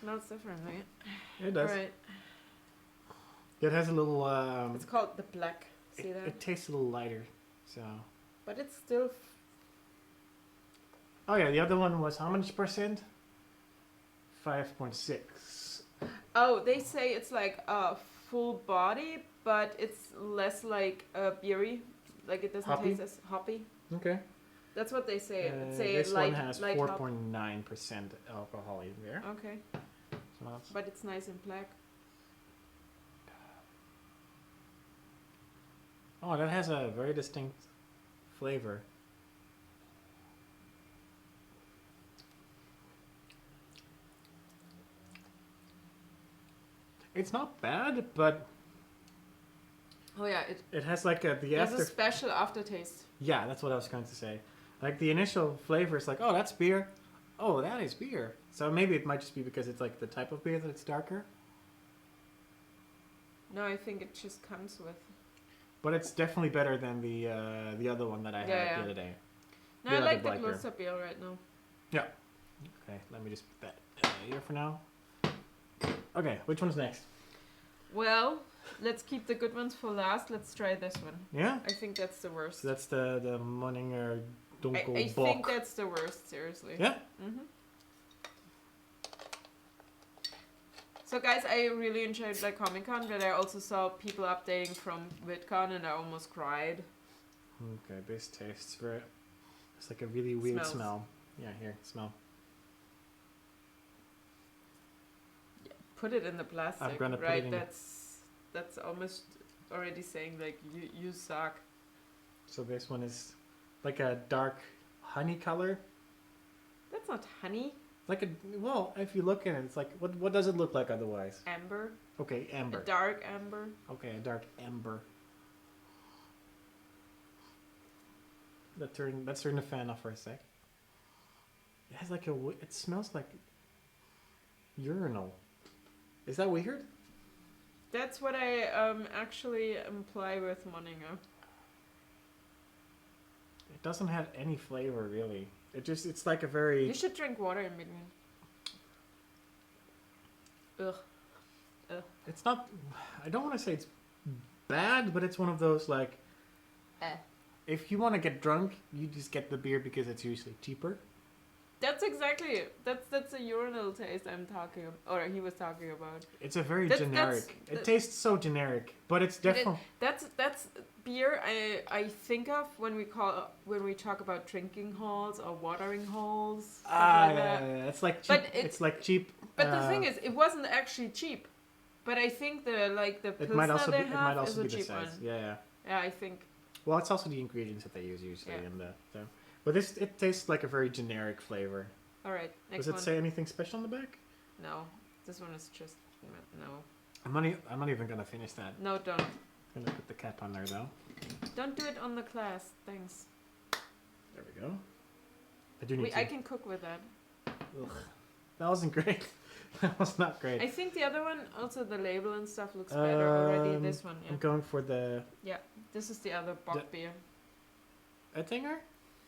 Smells different, right? It does. Right. It has a little. It's called the black. See that? It tastes a little lighter. So. But it's still. Oh yeah, the other one was how much percent? 5.6. Oh, they say it's like a full body, but it's less like beery. Like it doesn't Hoppy? taste as hoppy. Okay. That's what they say. It say this light, one has light hop. 4.9% alcohol in there. Okay, So that's but it's nice and black. oh, that has a very distinct flavor. It's not bad, but Oh yeah, it has like the there's after. a special aftertaste. Yeah, that's what I was going to say. Like the initial flavor is like, oh, that's beer. Oh, that is beer. So maybe it might just be because it's like the type of beer that it's darker. No, I think it just comes with. But it's definitely better than the other one that I had Yeah. the other day. No, The I other like the black beer. close-up beer right now. Okay, let me just put that here for now. Okay, which one's next? Well, let's keep the good ones for last. Let's try this one. Yeah? I think that's the worst. So that's the Monninger I Dunkel think Bock. that's the worst, seriously. Yeah? Mm-hmm. So guys, I really enjoyed like ComicCon, but I also saw people updating from VidCon and I almost cried. Okay, this tastes very... It's like a really weird Smells. smell. Yeah, here, smell. Put it in the plastic, I'm gonna put right? it in That's almost already saying like you suck. So this one is like a dark honey color. That's not honey. Like a... Well, if you look at it, it's like... What does it look like otherwise? Amber. Okay, amber. A dark amber. Okay, a dark amber. Let's turn the fan off for a sec. It has like it smells like urinal. Is that weird? That's what I actually imply with Moninger. It doesn't have any flavor really. It's like a very... You should drink water in between. Ugh. It's not... I don't want to say it's bad, but it's one of those like... If you want to get drunk, you just get the beer because it's usually cheaper. That's exactly it. That's a urinal taste I'm talking about, or he was talking about. It's a very That's- generic. It tastes so generic, but it's definitely... That's beer I think of when we talk about drinking holes or watering holes. Stuff like that. yeah. It's like cheap. But It's like cheap. But the thing is, it wasn't actually cheap. But I think the it might also Pilsner be, they it might have also is a be the cheap size. one. Yeah. Yeah, I think. Well, it's also the ingredients that they use usually Yeah. in the. But it tastes like a very generic flavor. All right, next Does it one. say anything special on the back? No, this one is just no. I'm not even gonna finish that. No, don't. I'm gonna put the cap on there though. Don't do it on the class. Thanks. There we go. I do need to. I can cook with that. Ugh. That wasn't great. That was not great. I think the other one, also the label and stuff looks better already. This one, I'm yeah. going for the This is the other Bock beer. Oettinger.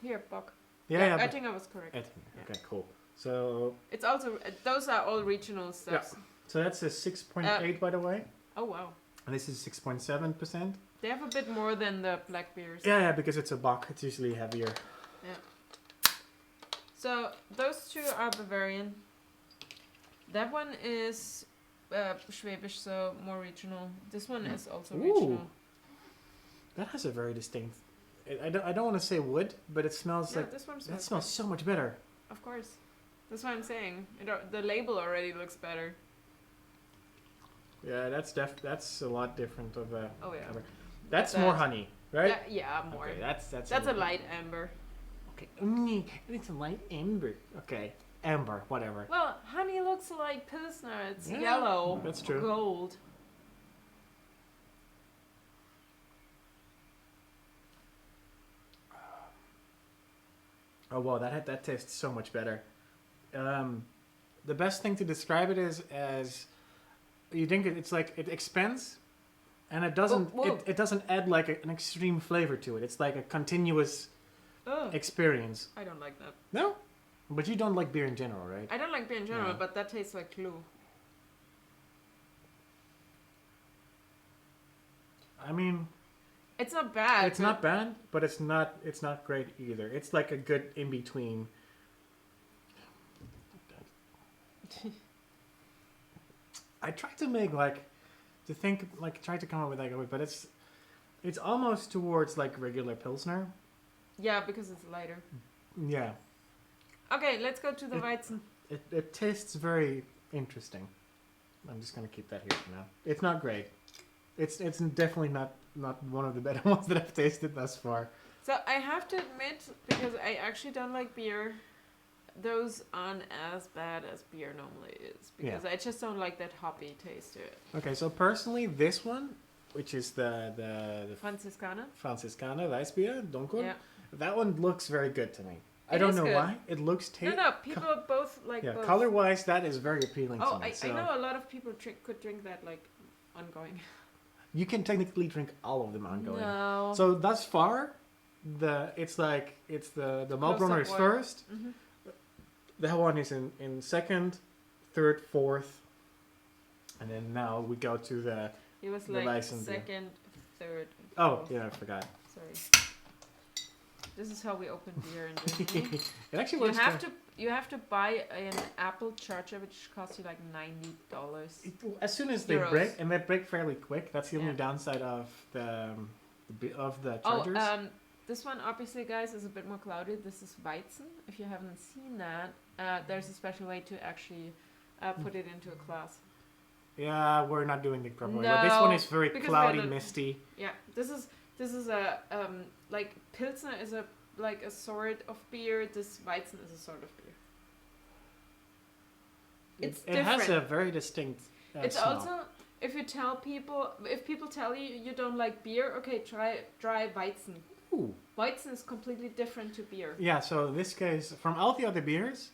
Here, Bock. Yeah. I think I was correct. Oettinger. Yeah. Okay, cool. So It's also those are all regional stuff. so that's a 6.8 by the way, Oh wow, and this is 6.7%. they have a bit more than the black beers. Yeah, because it's a Bock. It's usually heavier. So those two are Bavarian. That one is Schwäbisch, so more regional. This one is also Ooh. regional. That has a very distinct. I don't want to say wood, but it smells Yeah, like this one that smells smells good. so much better. Of course. That's what I'm saying. The label already looks better. Yeah, that's a lot different of a. Oh yeah. That's more honey, right? Yeah, more. Okay, that's That's a light amber. Okay, it's a light amber. Okay, amber, whatever. Well, honey looks like Pilsner. It's Yeah, yellow. that's true. Gold. Oh wow, that tastes so much better. The best thing to describe it is as you think it's like it expands, and it doesn't Whoa. it doesn't add like an extreme flavor to it. It's like a continuous experience. I don't like that. No, but you don't like beer in general, right? I don't like beer in general, No. but that tastes like glue. I mean, It's not bad. it's not bad, but it's not great either. It's like a good in between. I tried to make try to come up with like a way, but it's almost towards like regular Pilsner. Yeah, because it's lighter. Yeah, Okay, let's go to the Weizen. it tastes very interesting. I'm just gonna keep that here for now. It's not great. It's definitely not one of the better ones that I've tasted thus far. So I have to admit, because I actually don't like beer, those aren't as bad as beer normally is. Because I just don't like that hoppy taste to it. Okay, so personally, this one, which is the Franziskaner? Franziskaner Weissbier, Dunkel, Yeah. that one looks very good to me. I It don't is know good. why. It looks No, people both like both. color-wise, that is very appealing Oh, to me. I know a lot of people could drink that like ongoing. You can technically drink all of them ongoing. No. So thus far, it's the Malbrunner is Close-up one. first. Mm-hmm. That one is in second, third, fourth, and then now we go to the. It was The like Weizen beer. second, third. Oh fourth. yeah, I forgot. Sorry. This is how we open beer in Germany. It actually You works. you have to buy an apple charger, which costs you like $90. As soon as they Euros. break, and they break fairly quick. That's the only Yeah. downside of the chargers. This one obviously, guys, is a bit more cloudy. This is Weizen. If you haven't seen that, there's a special way to actually put it into a glass. Yeah, we're not doing it properly. But this one is very because cloudy, we're not- misty. Yeah, this is a like Pilsner is a sort of beer. This Weizen is a sort of beer. It's It has different. a very distinct. It's smell. also if people tell you you don't like beer, okay, try Weizen. Ooh. Weizen is completely different to beer. Yeah. So in this case, from all the other beers,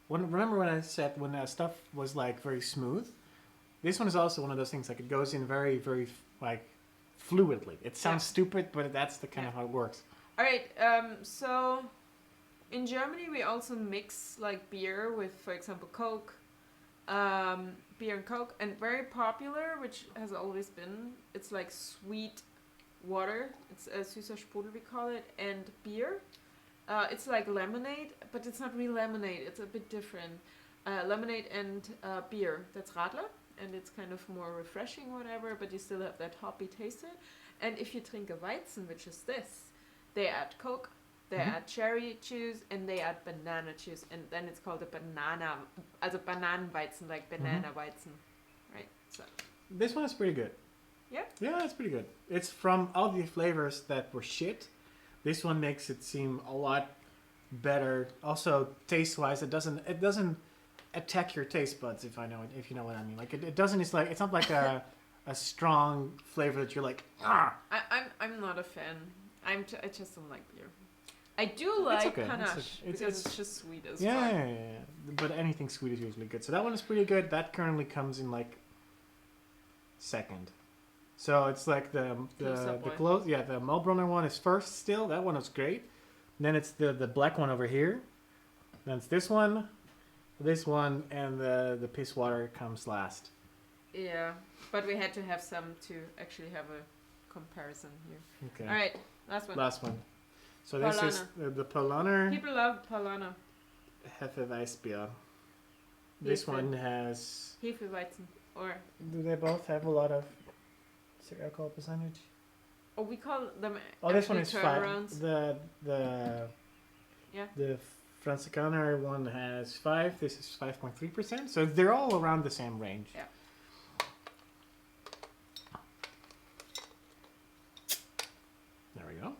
remember when I said when stuff was like very smooth, this one is also one of those things like it goes in very very like fluidly. It sounds stupid, but that's the kind of how it works. All right. So in Germany we also mix like beer with, for example, Coke, beer and Coke, and very popular, which has always been, it's like sweet water. It's a süßer Sprudel we call it, and beer. It's like lemonade, but it's not real lemonade. It's a bit different. Lemonade and beer. That's Radler, and it's kind of more refreshing, whatever. But you still have that hoppy taste to it. And if you drink a Weizen, which is this, they add Coke, they add cherry juice, and they add banana juice, and then it's called a banana, also Bananenweizen, like banana Weizen, right? So This one is pretty good. Yeah? Yeah, it's pretty good. It's from all the flavors that were shit. This one makes it seem a lot better. Also, taste-wise, it doesn't attack your taste buds, if you know what I mean. Like it doesn't. It's not like a strong flavor that you're like, ah. I'm not a fan. I just don't like beer. I do like okay. panache It's because it's just sweet as Yeah, fuck. yeah, yeah. But anything sweet is usually good. So that one is pretty good. That currently comes in like second. So it's like the Malbrunner one is first still. That one is great. And then it's the black one over here. Then it's this one, and the piss water comes last. Yeah, but we had to have some to actually have a comparison here. Okay. All right, last one. So this is the Polaner People love Paulaner. Hefeweißbier. This one has... Hefeweizen. Or... Do they both have a lot of alcohol percentage? Oh, we call them this one is 5. turnarounds. The Franziskaner one has 5. This is 5.3%. So they're all around the same range. Yeah. There we go.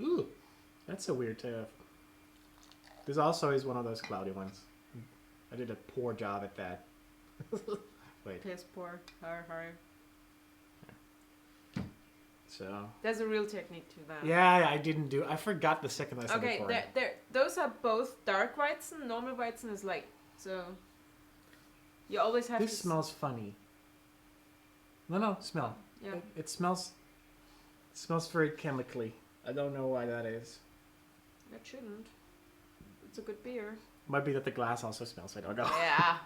Ooh, that's a weird tale. This also is one of those cloudy ones. I did a poor job at that. Wait. Piss poor. Har. So. There's a real technique to that. Yeah, I didn't do. I forgot the second I said before. Okay, those are both dark Weizen. Normal Weizen is light. So you always have This smells funny. No, smell. Yeah. It smells very chemically. I don't know why that is. It shouldn't. It's a good beer. Might be that the glass also smells. I don't know. Yeah.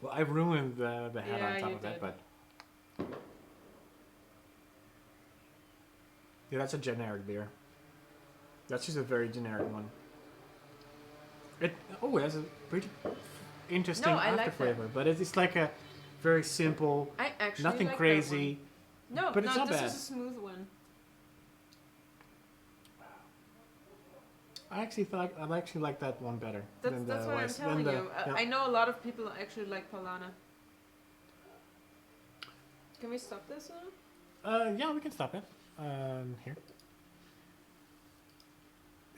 Well, I ruined the hat on top of that, but yeah, that's a generic beer. That's just a very generic one. It has a pretty interesting after flavor, but it's like a very simple, I actually nothing like crazy. That one. But it's not this bad. is a smooth one. I actually like that one better. That's what I'm telling you. I know a lot of people actually like Paulana. Can we stop this one? Yeah, we can stop it. Here.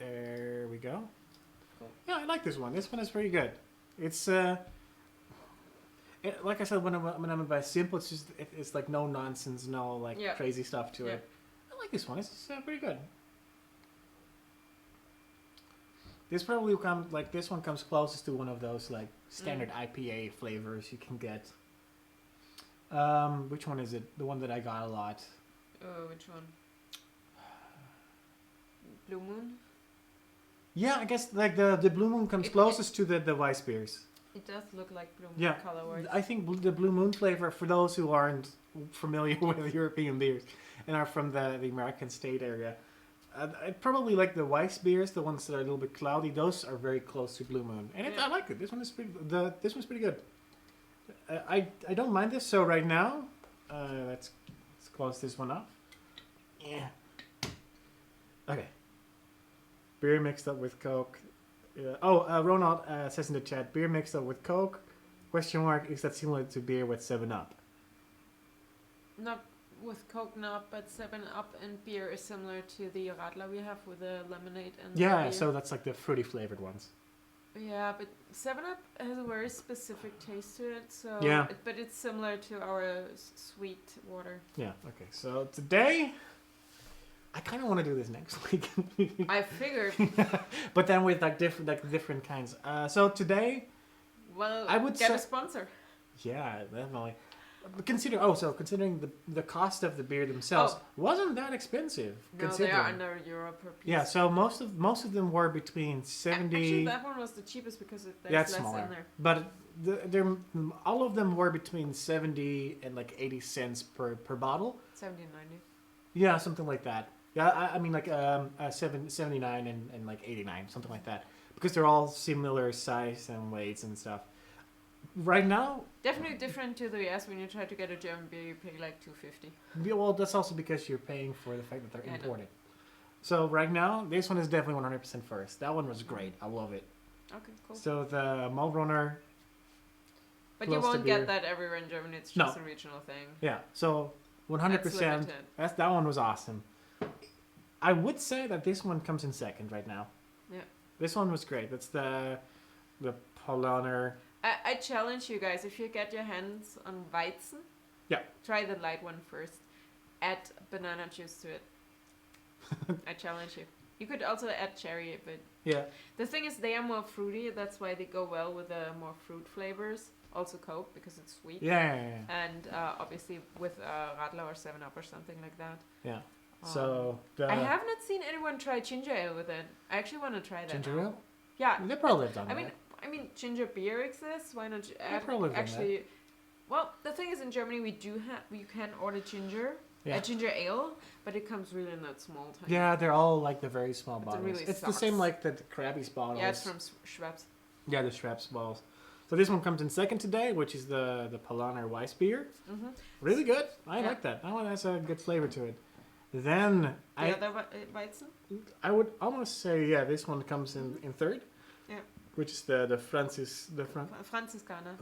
There we go. Cool. Yeah, I like this one. This one is pretty good. It's like I said, when I'm by simple, it's like no nonsense, no crazy stuff to it. I like this one. It's pretty good. This probably this one comes closest to one of those like standard IPA flavors you can get. Which one is it? The one that I got a lot. Oh, which one? Blue Moon? Yeah, I guess like the Blue Moon comes closest to the Weiss beers. It does look like Blue Moon color-wise. I think the Blue Moon flavor, for those who aren't familiar with European beers and are from the American state area, I probably like the Weiss beers, the ones that are a little bit cloudy. Those are very close to Blue Moon, and I like it. This one is this one's pretty good. I don't mind this. So right now, let's close this one up. Yeah. Okay. Beer mixed up with Coke. Ronald says in the chat, beer mixed up with Coke? ? Is that similar to beer with 7-Up? Not with Coke, not, but 7-Up and beer is similar to the Radler we have with the lemonade and the beer. So that's like the fruity flavored ones. Yeah, but 7-Up has a very specific taste to it, so but it's similar to our sweet water. Yeah, okay. So today, I kind of want to do this next week. I figured. But then with different kinds. So today, I would get a sponsor. Yeah, definitely. Considering the cost of the beer themselves wasn't that expensive. No, they are under €1 per piece. Yeah, so most of them were between 70. Actually, that one was the cheapest because there's less smaller. in there. But all of them were between 70 and like 80 cents per bottle. 70-90. Yeah, something like that. Yeah, I mean like 79 and like 89, something like that, because they're all similar size and weights and stuff. Right now, definitely different to the US. When you try to get a German beer, you pay like $2.50. Well, that's also because you're paying for the fact that they're imported. So right now, this one is definitely 100% first. That one was great. I love it. Okay, cool. So the Malt Runner. But you won't get that everywhere in Germany. It's just a regional thing. Yeah. So 100%. That one was awesome. I would say that this one comes in second right now. Yeah. This one was great. That's the Paulaner. I challenge you guys, if you get your hands on Weizen, try the light one first. Add banana juice to it. I challenge you. You could also add cherry, but the thing is they are more fruity. That's why they go well with the more fruit flavors. Also Coke, because it's sweet. And obviously with Radler or 7-Up or something like that. Yeah. So I have not seen anyone try ginger ale with it. I actually want to try that. Ginger ale? Yeah. They probably have done that. I mean, ginger beer exists. Why not add? Probably actually. Well, the thing is, in Germany, you can order ginger Yeah. a ginger ale, but it comes really in that small tiny. Yeah, they're all like the very small But it bottles. really It's the sucks. same like the Krabby's bottles. Yeah, it's from Schweppes. Yeah, the Schweppes bottles. So this one comes in second today, which is the Paulaner Weiss beer. Mm-hmm. Really good. I like that. That one has a good flavor to it. Then The other Weizen? I would almost say this one comes in third. Yeah. Which is the Franziskaner.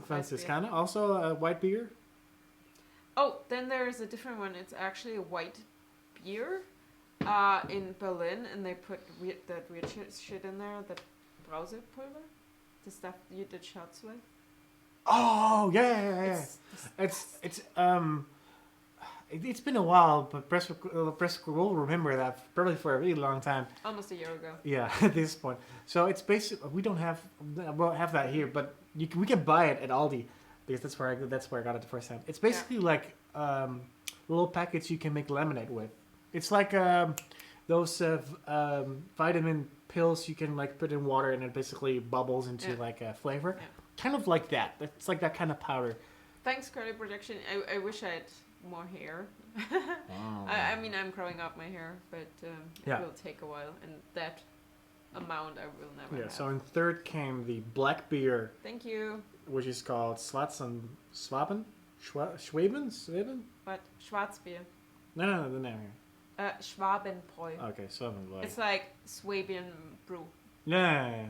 Franziskaner, also a white beer. Oh, then there is a different one. It's actually a white beer in Berlin, and they put that weird shit in there, that Brausepulver, the stuff you did shots with. Oh yeah. It's been a while, but Press will remember that probably for a really long time. Almost a year ago. Yeah, at this point. So it's basically we don't have that here, but we can buy it at Aldi because that's where I got it the first time. It's basically like little packets you can make lemonade with. It's like those vitamin pills you can like put in water and it basically bubbles into like a flavor. Yeah. Kind of like that. It's like that kind of powder. Thanks, credit protection. I wish I had more hair. I mean, I'm growing out my hair, but it will take a while, and that amount I will never have. So in third came the black beer. Thank you. Which is called Schwaben? What? Schwarzbier. No, the name here. Schwabenbräu. Okay, Schwabenbräu. It's like Swabian brew. Yeah.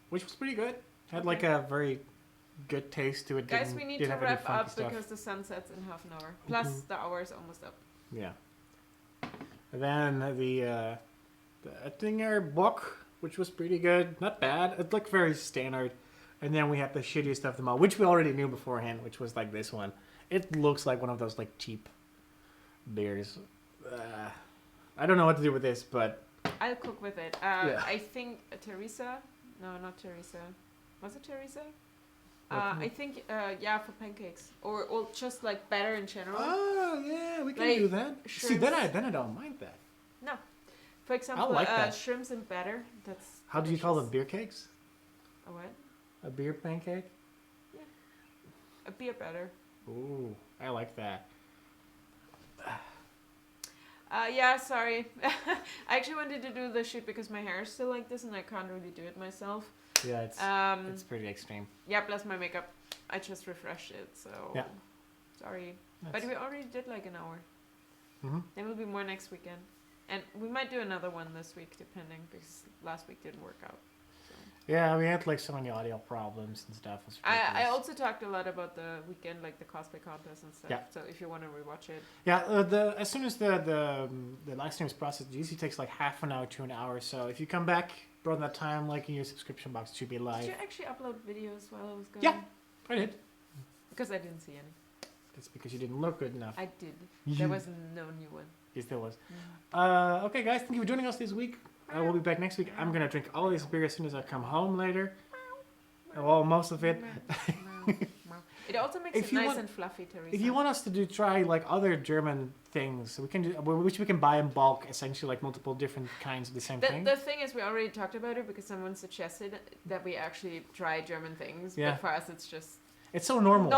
Which was pretty good. Had like a very good taste to it. Guys, we need to wrap up because the sun sets in half an hour. Plus, the hour is almost up. Yeah. And then the Oettinger Bock, which was pretty good. Not bad. It looked very standard. And then we had the shittiest of them all, which we already knew beforehand, which was like this one. It looks like one of those like cheap beers. I don't know what to do with this, but I'll cook with it. I think Teresa. No, not Teresa. Was it Teresa? I think, for pancakes. Or just like batter in general. Oh, yeah, we can like do that. Shrimps. See, then I don't mind that. No. For example, like that. shrimps and batter. That's How do you call them? Beer cakes? A what? A beer pancake? Yeah. A beer batter. Ooh, I like that. Sorry. I actually wanted to do the shoot because my hair is still like this and I can't really do it myself. Yeah, it's pretty extreme. Yeah, plus my makeup. I just refreshed it, so sorry. But we already did like an hour. Mm-hmm. There will be more next weekend. And we might do another one this week, depending, because last week didn't work out. So. Yeah, we had like so many audio problems and stuff. I also talked a lot about the weekend, like the cosplay contest and stuff. Yeah. So if you want to rewatch it. Yeah, as soon as the live stream is processed, it usually takes like half an hour to an hour. So if you come back around that time, like in your subscription box, it should be live. Did you actually upload videos while I was going? Yeah, I did. Because I didn't see any. That's because you didn't look good enough. I did. There was no new one. Yes, there was. Okay, guys, thank you for joining us this week. We'll be back next week. I'm going to drink all this beer as soon as I come home later. Well, most of it. It also makes it nice and fluffy, Teresa. If you want us to try like other German things, we can do, which we can buy in bulk, essentially like multiple different kinds of the same thing. The thing is, we already talked about it because someone suggested that we actually try German things. Yeah. But for us, it's just... It's so normal.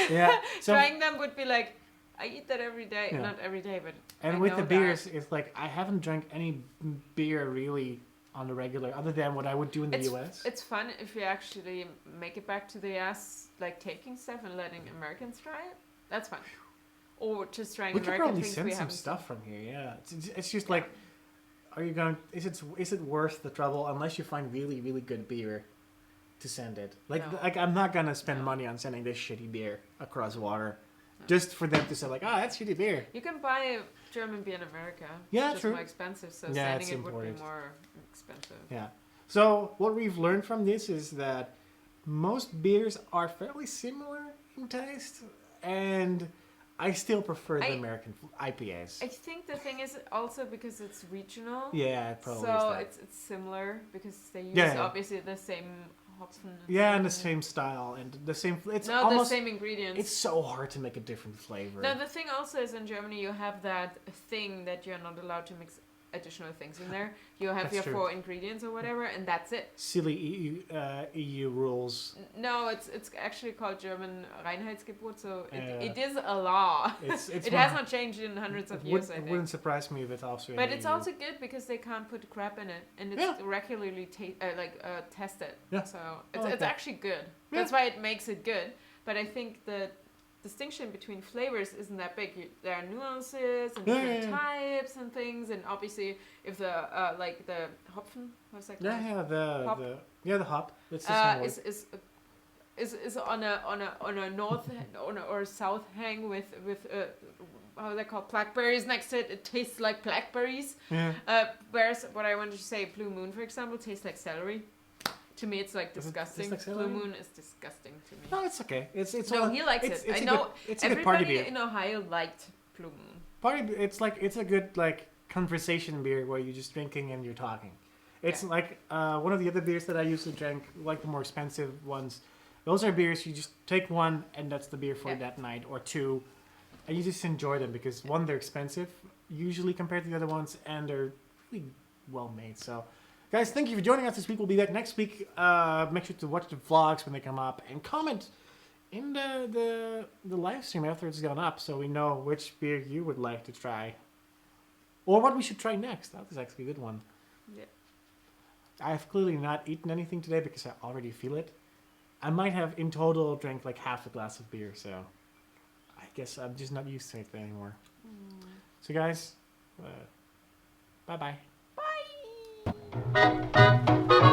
Yeah. So, trying them would be like, I eat that every day. Yeah. Not every day, but and with the beers, it's like I haven't drank any beer really on the regular, other than what I would do in the US. It's fun if we actually make it back to the US, like taking stuff and letting Americans try it. That's fun. Or just trying American things we haven't. We could probably send some stuff from here. Yeah, it's just like, are you going? Is it worth the trouble unless you find really really good beer to send it? Like I'm not gonna spend money on sending this shitty beer across water. Just for them to say like, that's shitty beer. You can buy German beer in America. Yeah, it's just true. more expensive, so sending it important. would be more expensive. Yeah. So what we've learned from this is that most beers are fairly similar in taste, and I still prefer the American IPAs. I think the thing is also because it's regional. Yeah, it probably is so that. it's similar because they use obviously the same hops and the same style and the same. It's the almost same ingredients. It's so hard to make a different flavor. No, the thing also is in Germany you have that thing that you're not allowed to mix additional things in there. You have That's your true. 4 ingredients or whatever, and that's it. Silly EU rules. No, it's actually called German Reinheitsgebot, so it Yeah. is a law. It's It has not changed in hundreds of years, I It think. wouldn't surprise me if it's also in But the it's EU. also good because they can't put crap in it, and it's Yeah. regularly tested. Yeah. So I like it's that. actually good. Yeah. That's why it makes it good. But I think the distinction between flavors isn't that big. There are nuances and different types and things, and obviously if the the Hopfen, what's that called? Yeah, the hop. It's the same word. Is on a north or south hang with how are they called, blackberries next to it. It tastes like blackberries. Yeah. Whereas what I wanted to say, Blue Moon, for example, tastes like celery. To me, it's like Does it disgusting. taste like Blue celery? Moon is disgusting to me. No, it's okay. It's No, all, he likes it's, it. It's I a know good, it's a good party everybody beer. in Ohio liked Blue Moon. It's a good like conversation beer where you're just drinking and you're talking. It's Yeah. like one of the other beers that I used to drink, like the more expensive ones. Those are beers you just take one and that's the beer for Yeah. that night, or two, and you just enjoy them because one, they're expensive usually compared to the other ones, and they're really well made. So, guys, thank you for joining us this week. We'll be back next week. Make sure to watch the vlogs when they come up and comment in the live stream after it's gone up, so we know which beer you would like to try, or what we should try next. That was actually a good one. Yeah. I've clearly not eaten anything today because I already feel it. I might have in total drank like half a glass of beer, so I guess I'm just not used to it anymore. So guys, bye-bye. Bye.